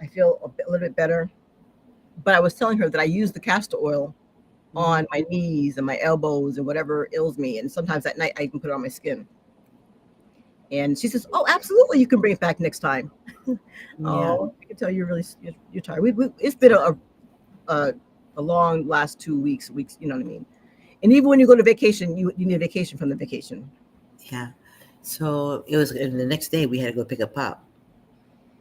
I feel a little bit better. But I was telling her that I use the castor oil on my knees and my elbows and whatever ails me. And sometimes at night I can put it on my skin. And she says, "Oh, absolutely, you can bring it back next time." Oh, I can tell you're tired. It's been a, a long last 2 weeks. You know what I mean? And even when you go to vacation, you need a vacation from the vacation. Yeah. So it was, and the next day we had to go pick up Pop.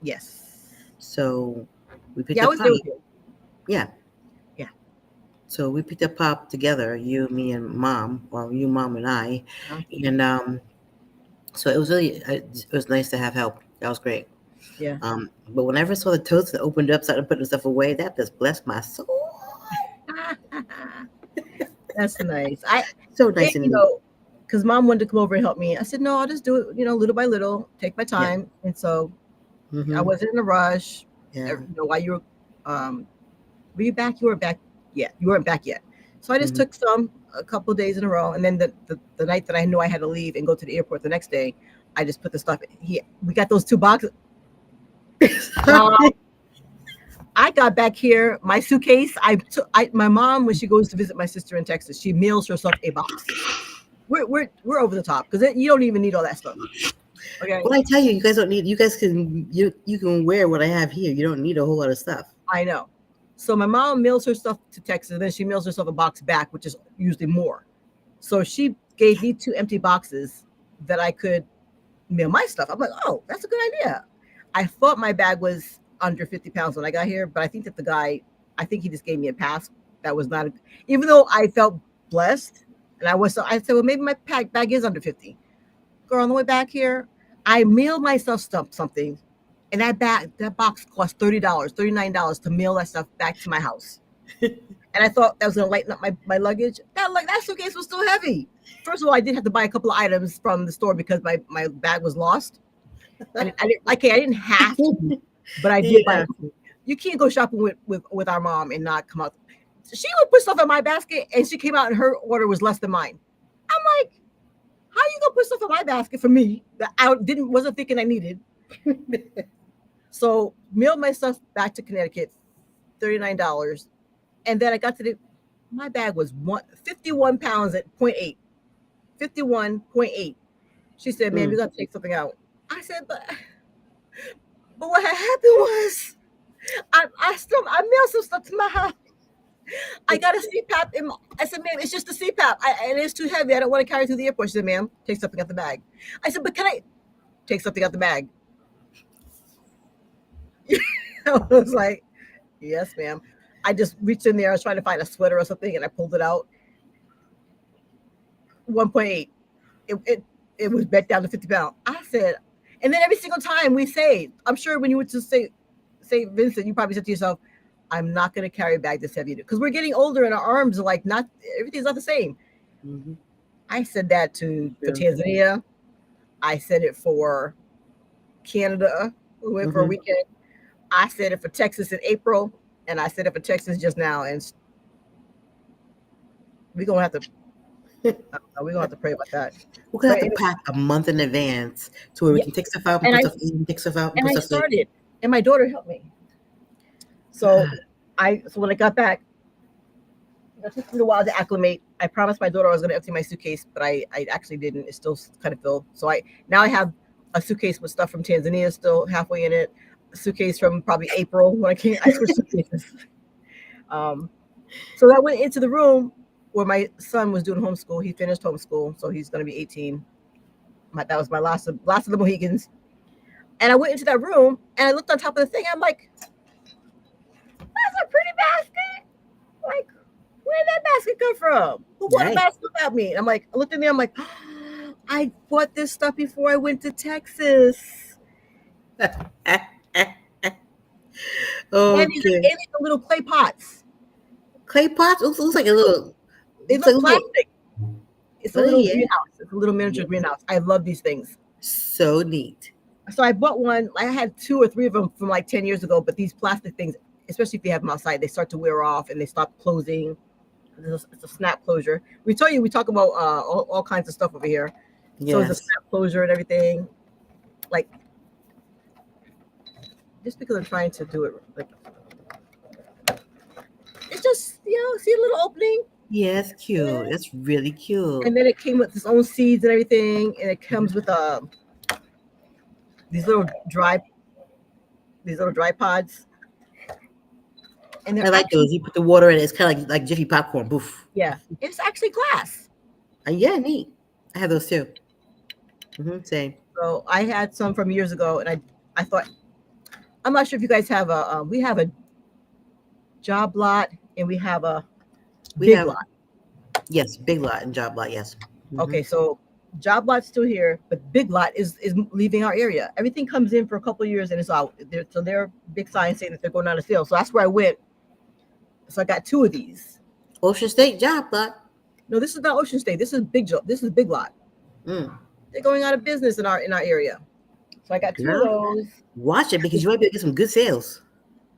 Yes. So we picked Yeah, I up was Pop. there with you. Yeah. Yeah. So we picked up Pop together, you, me, and Mom, or you, Mom, and I, Uh-huh. and so it was really, it was nice to have help. That was great. Yeah. But whenever I saw the toast and opened up, started putting stuff away, that just blessed my soul. That's nice. I So nice you and neat. know, because Mom wanted to come over and help me. I said, no, I'll just do it, little by little, take my Yeah. time. And so I Mm-hmm. wasn't in a rush. Yeah. While you were you back? You weren't back yet. You weren't back yet. So I just Mm-hmm. took a couple of days in a row. And then the night that I knew I had to leave and go to the airport the next day, I just put the stuff here. We got those 2 boxes. I got back here, my suitcase. My mom, when she goes to visit my sister in Texas, she mails herself a box. We're over the top because you don't even need all that stuff. Okay, Well, I tell you, you guys don't need. You guys can you can wear what I have here. You don't need a whole lot of stuff. I know. So my mom mails her stuff to Texas, and then she mails herself a box back, which is usually more. So she gave me 2 empty boxes that I could mail my stuff. I'm like, oh, that's a good idea. I thought my bag was under 50 pounds when I got here, but I think that the guy, I think he just gave me a pass. That was not, even though I felt blessed, and I said, well, maybe my bag is under 50. Girl, on the way back here, I mailed myself something, and that box cost $30, $39 to mail that stuff back to my house. And I thought that was going to lighten up my luggage. That suitcase was still heavy. First of all, I did have to buy a couple of items from the store because my bag was lost. I didn't have to, but I did buy. Yeah. You can't go shopping with our mom and not come out. She would put stuff in my basket, and she came out and her order was less than mine. I'm like, how are you gonna put stuff in my basket for me that I wasn't thinking I needed? So mailed my stuff back to Connecticut, $39, and then I got my bag was 51 pounds at 0.8, 51.8. She said, "Ma'am, you got to take something out." I said, but what had happened was I mailed some stuff to my house. I got a CPAP in I said, "Ma'am, it's just a CPAP. It is too heavy. I don't want to carry it through the airport." She said, "Ma'am, take something out the bag." I said, "But can I take something out the bag?" I was like, "Yes, ma'am." I just reached in there. I was trying to find a sweater or something, and I pulled it out. 1.8. It was back down to 50 pounds. I said, and then every single time we say, I'm sure when you would just say Vincent, you probably said to yourself, I'm not going to carry a bag this heavy because we're getting older and our arms are like not everything's not the same. Mm-hmm. I said that for Tanzania. I said it for Canada. We went for a weekend. I said it for Texas in April, and I said it for Texas just now. And we're gonna have to. We're gonna have to pray about that. We're gonna But have to pack a month in advance to where we yeah, can take stuff out and and put I stuff in, take stuff out and and put I stuff in. started, and my daughter helped me. So when I got back, it took me a while to acclimate. I promised my daughter I was going to empty my suitcase, but I actually didn't. It's still kind of filled. So I have a suitcase with stuff from Tanzania still halfway in it. A suitcase from probably April when I switched suitcases. So I went into the room where my son was doing homeschool. He finished homeschool, so he's going to be 18. That was my last of the Mohegans. And I went into that room and I looked on top of the thing. I'm like, that's a pretty basket. Like, where did that basket come from? Who bought a basket without me? And I'm like, I looked in there. I'm like, oh, I bought this stuff before I went to Texas. Okay. And these are little clay pots. Clay pots? It looks like a little. They look plastic. It's a little greenhouse. It's a little miniature greenhouse. I love these things. So neat. So I bought one. I had 2 or 3 of them from like 10 years ago. But these plastic things, especially if you have them outside, they start to wear off and they stop closing. It's a snap closure. We talk about all kinds of stuff over here. Yes. So it's a snap closure and everything. Like just because I'm trying to do it like it's just see a little opening, Yeah, it's cute. That's really cute. and then it came with its own seeds and everything, and it Mhm. comes with these little dry these little dry pods, and I they're like actually those. You put the water in it. It's kind of like Jiffy popcorn. Boof. yeah, it's actually glass. Yeah, neat. I have those too. Same. So I had some from years ago, and I thought I'm not sure if you guys have we have a job lot and we have a We big have lot. yes, Big Lot and Job Lot. Yes. Hmm. Okay, so job lot's still here, but big lot is leaving our area. Everything comes in for a couple of years and it's out. So they're big signs saying that they're going out of sale. So that's where I went. So I got two of these. Ocean State Job Lot. No, this is not Ocean State. This is big job. This is big lot. Mm. They're going out of business in our area. So I got two of Girl, those. watch it because you might be able to get some good sales.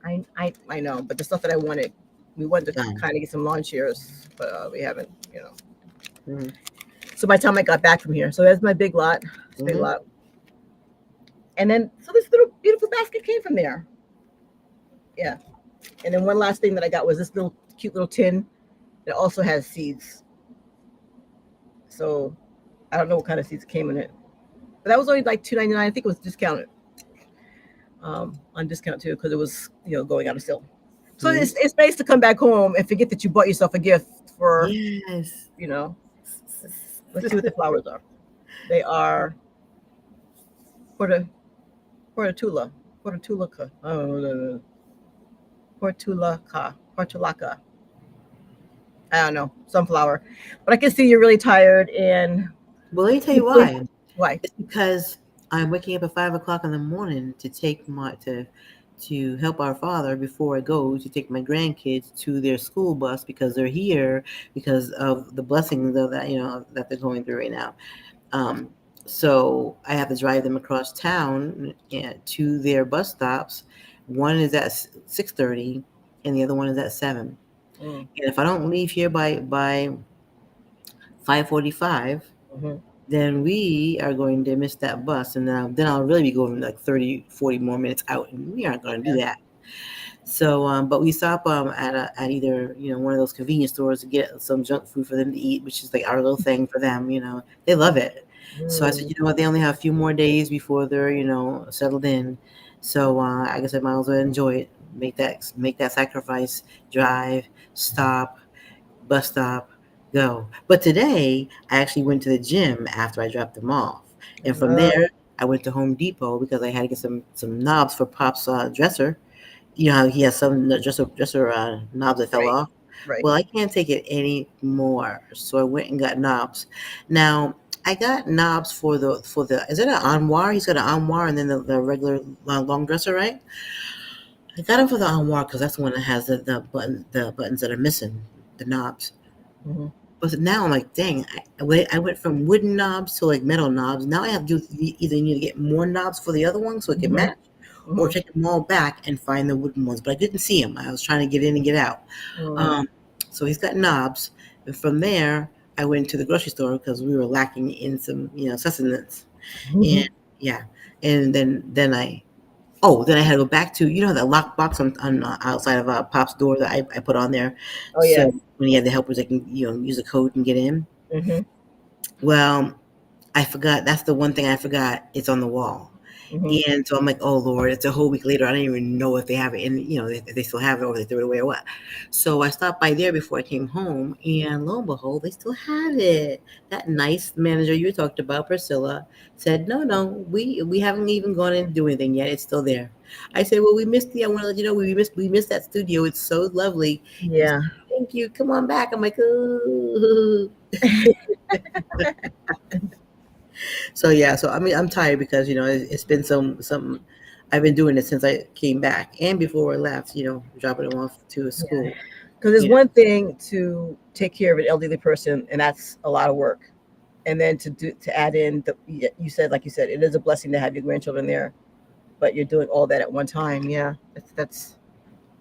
I know, but the stuff that I wanted, we wanted to Fine. kind of get some lawn chairs, but we haven't. Mhm. So by the time I got back from here, so that's my big lot. It's a big Mhm. lot. And then so this little beautiful basket came from there. Yeah. And then one last thing that I got was this little cute little tin that also has seeds. So I don't know what kind of seeds came in it, but that was only like $2.99. I think it was discounted, on discount too, because it was going out of sale. So Mhm. it's nice to come back home and forget that you bought yourself a gift for Yes. you know. Let's see what the flowers are. They are porta portula portulaca. Oh, portulaca. I don't know, sunflower. But I can see you're really tired and Well, let me tell you hopefully why. why? It's because I'm waking up at 5 o'clock in the morning to take my to help our father before I go to take my grandkids to their school bus because they're here because of the blessings of that that they're going through right now. Um, so I have to drive them across town to their bus stops. One is at 6:30, and the other one is at 7. Mm, And if I don't leave here by 5:45, hmm then we are going to miss that bus, and then I'll really be going like 30, 40 more minutes out, and we aren't going to do yeah. that. So, but we stop at either one of those convenience stores to get some junk food for them to eat, which is like our little thing for them. They love it. So I said, Mm, you know what, they only have a few more days before they're settled in. So I guess I might as well enjoy it. Make that sacrifice. Drive, stop, bus stop, go. But today I actually went to the gym after I dropped them off, and from uh, there I went to Home Depot because I had to get some knobs for Pop's dresser. You know how he has some dresser knobs that fell right, off. right. Well, I can't take it anymore, so I went and got knobs. Now I got knobs for the is it an armoire? He's got an armoire and then the regular long dresser, right? I got him for the armoire because that's the one that has the buttons that are missing, the knobs. Hmm. But now I'm like, dang, I went from wooden knobs to like metal knobs. Now I have to either need to get more knobs for the other one so it can Hmm. match, or Hmm. take them all back and find the wooden ones. But I didn't see them. I was trying to get in and get out. Mm, Um, so he's got knobs, and from there I went to the grocery store because we were lacking in some sustenance, and mhm. yeah, and then I had to go back to that lock box on outside of Pop's door that I put on there, Oh yeah. so when he had the helpers, they can use a code and get in. Hmm. Well, I forgot. That's the one thing I forgot. It's on the wall. Hmm. And so I'm like, oh Lord, it's a whole week later. I don't even know if they have it in, if they still have it or they threw it away or what. So I stopped by there before I came home, and lo and behold, they still had it. That nice manager you talked about, Priscilla, said, no, no, we haven't even gone in to do anything yet. It's still there. I said, well, I want to let you know we missed that studio. It's so lovely. He said, Yeah. thank you. Come on back. I'm like, oh. So yeah, so I mean, I'm tired because it's been some. I've been doing it since I came back and before I left. Dropping them off to a Yeah. school. Because it's You know, one thing to take care of an elderly person, and that's a lot of work. And then to add in you said, like you said, it is a blessing to have your grandchildren there, but you're doing all that at one time. Yeah, that's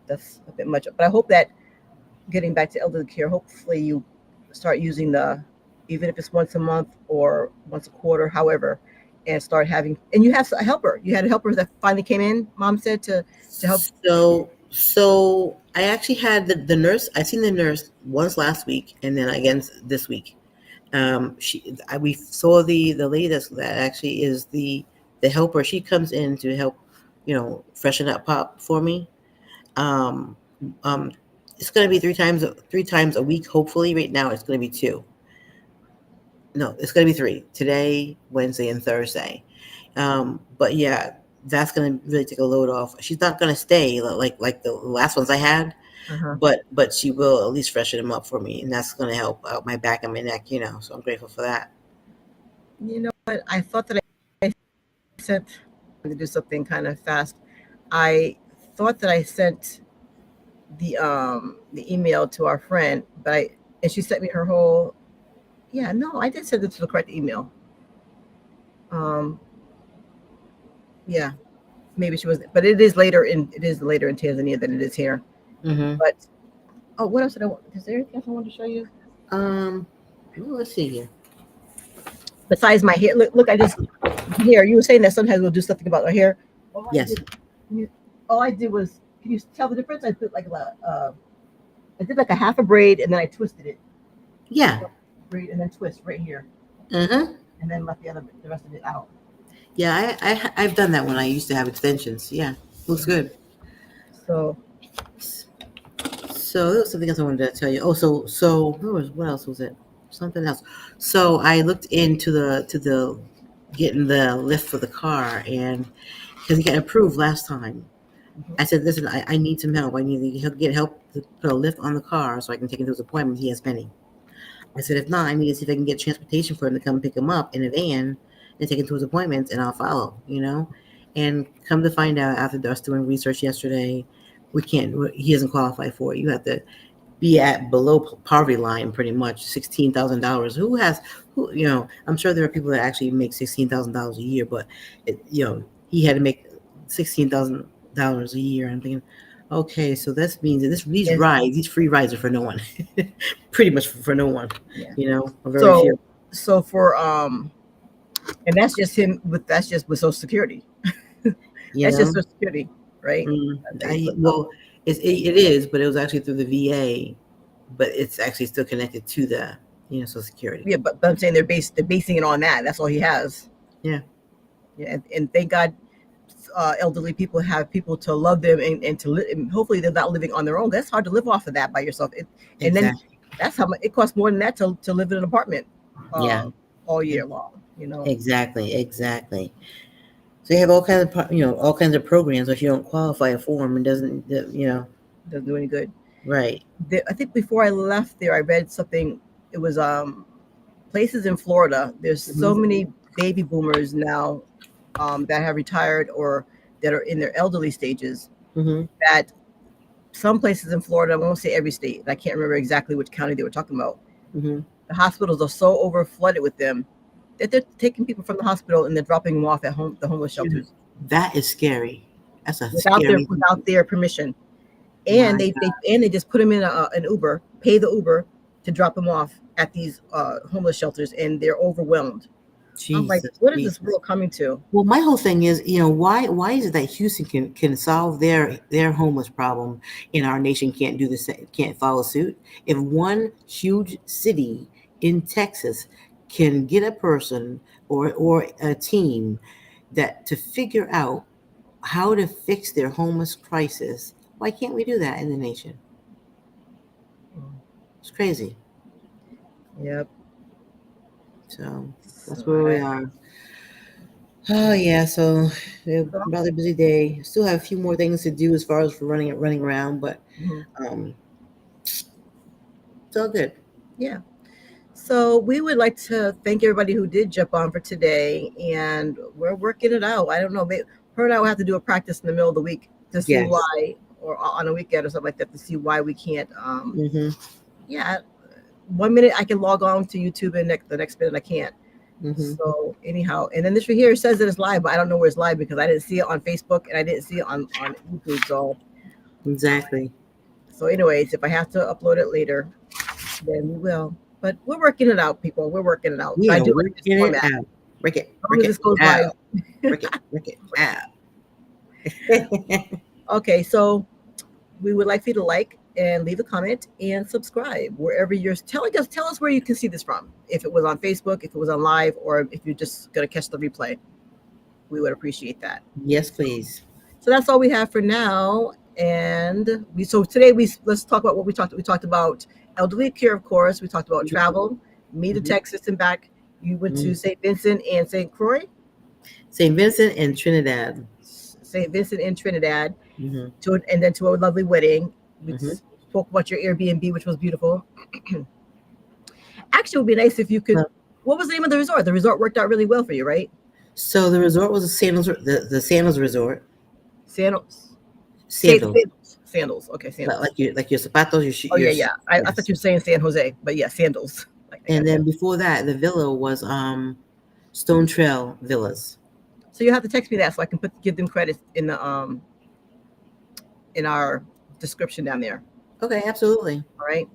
a bit much. But I hope that getting back to elderly care, hopefully you start using even if it's once a month or once a quarter, however, and start having. And you have a helper. You had a helper that finally came in. Mom said to help. So I actually had the nurse. I seen the nurse once last week, and then again this week. We saw the lady that actually is the helper. She comes in to help, freshen up Pop for me. Um, um, it's going to be three times a week. Hopefully, right now it's going to be two. No, it's going to be three today, Wednesday, and Thursday. But yeah, that's going to really take a load off. She's not going to stay like the last ones I had, Uh-huh. but she will at least freshen them up for me, and that's going to help out my back and my neck. So I'm grateful for that. You know what? I thought that I sent to do something kind of fast. I thought that I sent the email to our friend, and she sent me her whole. Yeah, no, I did send it to the correct email. Um, yeah, maybe she was, but it is later in Tanzania than it is here. Mm-hmm. But oh, what else did I want? Is there anything else I wanted to show you Well, let's see here. besides my hair? Look, I just here. You were saying that sometimes we'll do something about our hair. All I Yes. all I did was, can you tell the difference? I did like a half a braid and then I twisted it. Yeah. Braid and then twist right here, Uh-huh. and then let the rest of it out. Yeah, I've done that when I used to have extensions. Yeah, looks good. So So there was something else I wanted to tell you. Oh, so what else was it? Something else. So I looked into the getting the lift for the car, and because he got approved last time, mhm. I said, listen, I need some help. I need to get help to put a lift on the car so I can take him to his appointment. He has many. I said, if not, I need to see if I can get transportation for him to come pick him up in a van and take him to his appointments, and I'll follow. And come to find out, after us doing research yesterday, we can't. He doesn't qualify for it. You have to be at below poverty line, pretty much $16,000. Who has who? I'm sure there are people that actually make $16,000 a year, but he had to make $16,000 a year. I'm thinking, okay, so that means that these free rides are for no one, pretty much for no one. Yeah. Very few. So for and that's just with Social Security. You That's know, just Social Security, right? well, it is, but it was actually through the VA, but it's actually still connected to the Social Security. Yeah, but I'm saying they're basing it on that. That's all he has. Yeah. Yeah, and thank God, elderly people have people to love them and to live. And hopefully, they're not living on their own. That's hard to live off of that by yourself. And then Exactly. that's how much it costs more than that to live in an apartment Yeah. all year long. Exactly. So you have all kinds of programs. If you don't qualify for them, it doesn't doesn't do any good. right. I think before I left there, I read something. It was places in Florida. There's so many baby boomers now that have retired or that are in their elderly stages. Mm-hmm. That some places in Florida, I won't say every state, I can't remember exactly which county they were talking about. Mm-hmm. The hospitals are so over flooded with them that they're taking people from the hospital and they're dropping them off at the homeless shelters. That is scary. That's a without their permission. And they just put them in an Uber, pay the Uber to drop them off at these homeless shelters, and they're overwhelmed. Jesus, I'm like, what is this world coming to? Well, my whole thing is, why is it that Houston can solve their homeless problem and our nation can't do the same, can't follow suit? If one huge city in Texas can get a person or a team that to figure out how to fix their homeless crisis, why can't we do that in the nation? It's crazy. Yep. So that's where we are. Oh yeah, so a rather busy day. Still have a few more things to do as far as for running around, but it's all good. Yeah. So we would like to thank everybody who did jump on for today, and we're working it out. I don't know, her and I will have to do a practice in the middle of the week to see why, or on a weekend or something like that, to see why we can't. Yeah, 1 minute I can log on to YouTube, and the next minute I can't. So anyhow, and then this right here says that it's live, but I don't know where it's live because I didn't see it on Facebook and I didn't see it on YouTube. So exactly. So anyways, if I have to upload it later, then we will. But we're working it out, people. We're working it out. Yeah, I do working it out. Break it. As long as this goes live. Break it. Out. Okay, so we would like for you to like and leave a comment and subscribe wherever you're telling us. Tell us where you can see this from. If it was on Facebook, if it was on live, or if you're just gonna catch the replay, we would appreciate that. Yes, please. So that's all we have for now. And today let's talk about what we talked. We talked about elderly care, of course. We talked about travel, me to Texas and back. You went to St. Vincent and St. Croix. St. Vincent and Trinidad. St. Vincent and Trinidad. Mm-hmm. And then to a lovely wedding. We spoke about your Airbnb, which was beautiful. Actually, it would be nice if you could. What was the name of the resort? The resort worked out really well for you, right? So the resort was the Sandals Resort. Sandals. Okay, sandals. Like your zapatos, your shoes. Oh yeah. I thought you were saying San Jose, but yeah, sandals. And then before that, the villa was Stone Trail Villas. So you have to text me that so I can give them credit in the in our description down there. Okay, absolutely. All right.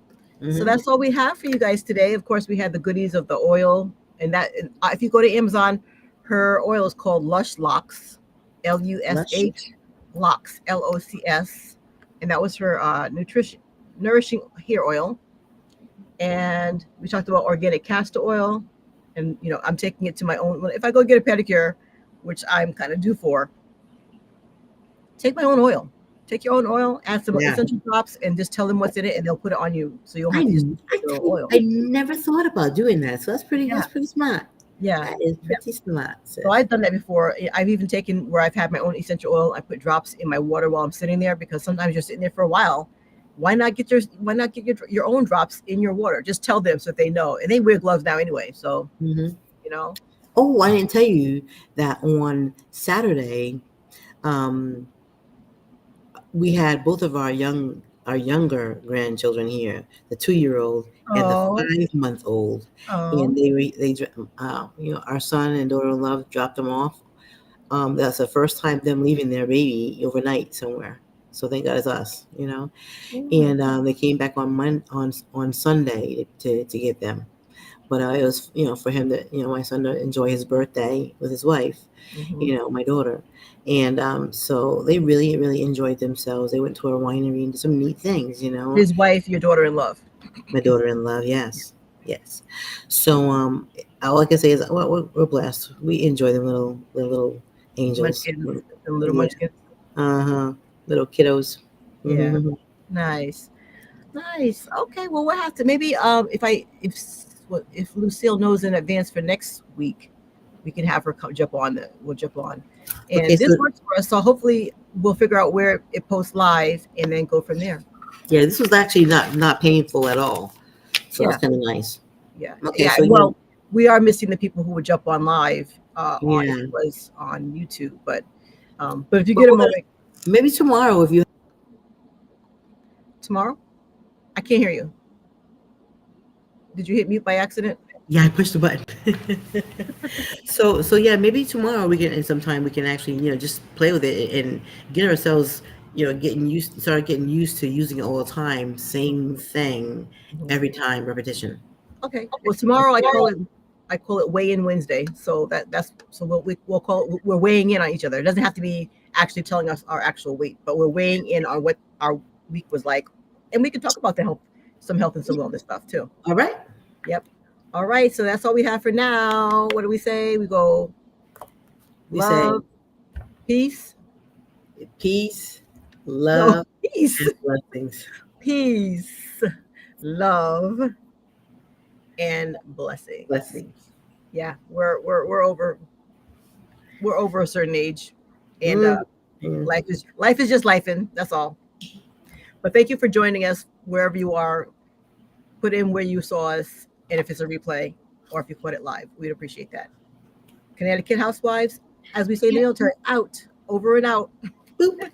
So that's all we have for you guys today. Of course, we had the goodies of the oil, and that if you go to Amazon, her oil is called Lush Locks, Lush Locks, LOCS, and that was her nourishing hair oil. And we talked about organic castor oil, and I'm taking it to my own. If I go get a pedicure, which I'm kind of due for, take my own oil. Take your own oil, add some essential drops, and just tell them what's in it, and they'll put it on you, so you don't have to use your oil. I never thought about doing that, so that's pretty. Yeah. That's pretty smart. Yeah, that is pretty smart. So I've done that before. I've even taken where I've had my own essential oil. I put drops in my water while I'm sitting there, because sometimes you're sitting there for a while. Why not get your own drops in your water? Just tell them so that they know. And they wear gloves now anyway, so Oh, I didn't tell you that on Saturday, we had both of our younger grandchildren here, the 2-year-old and the 5-month-old, and they our son and daughter-in-law dropped them off. That's the first time them leaving their baby overnight somewhere. So thank God it's us, And they came back on Sunday to get them. But it was, for him to, my son to enjoy his birthday with his wife, my daughter. And so they really, really enjoyed themselves. They went to a winery and did some neat things, His wife, your daughter-in-law. My daughter-in-law, yes. So all I can say is we're blessed. We enjoy them little angels. Little munchkins. Little kiddos. Yeah. Nice. Okay, well, we'll have to maybe if Lucille knows in advance for next week, we can have her jump on. We'll jump on, and this works for us. So hopefully we'll figure out where it posts live and then go from there. Yeah, this was actually not painful at all, so it's kind of nice. Yeah. Okay. Yeah. So we are missing the people who would jump on live. If it was on YouTube, but if you get a moment, maybe tomorrow if you. Tomorrow, I can't hear you. Did you hit mute by accident? Yeah, I pushed the button. So yeah, maybe tomorrow we can actually just play with it and get ourselves getting used to using it all the time. Same thing every time, repetition. Okay. Well, tomorrow I call it weigh in Wednesday. So we'll call it, we're weighing in on each other. It doesn't have to be actually telling us our actual weight, but we're weighing in on what our week was like, and we can talk about some health and some wellness stuff too. All right. Yep. All right. So that's all we have for now. What do we say? We go. We love, say peace, love, peace, and blessings. Peace, love, and blessings. Yeah, we're over a certain age, and life is just lifing. That's all. But thank you for joining us wherever you are. Put in where you saw us, and if it's a replay or if you put it live, we'd appreciate that. Connecticut Housewives, as we say in the military, out, over and out. Boop.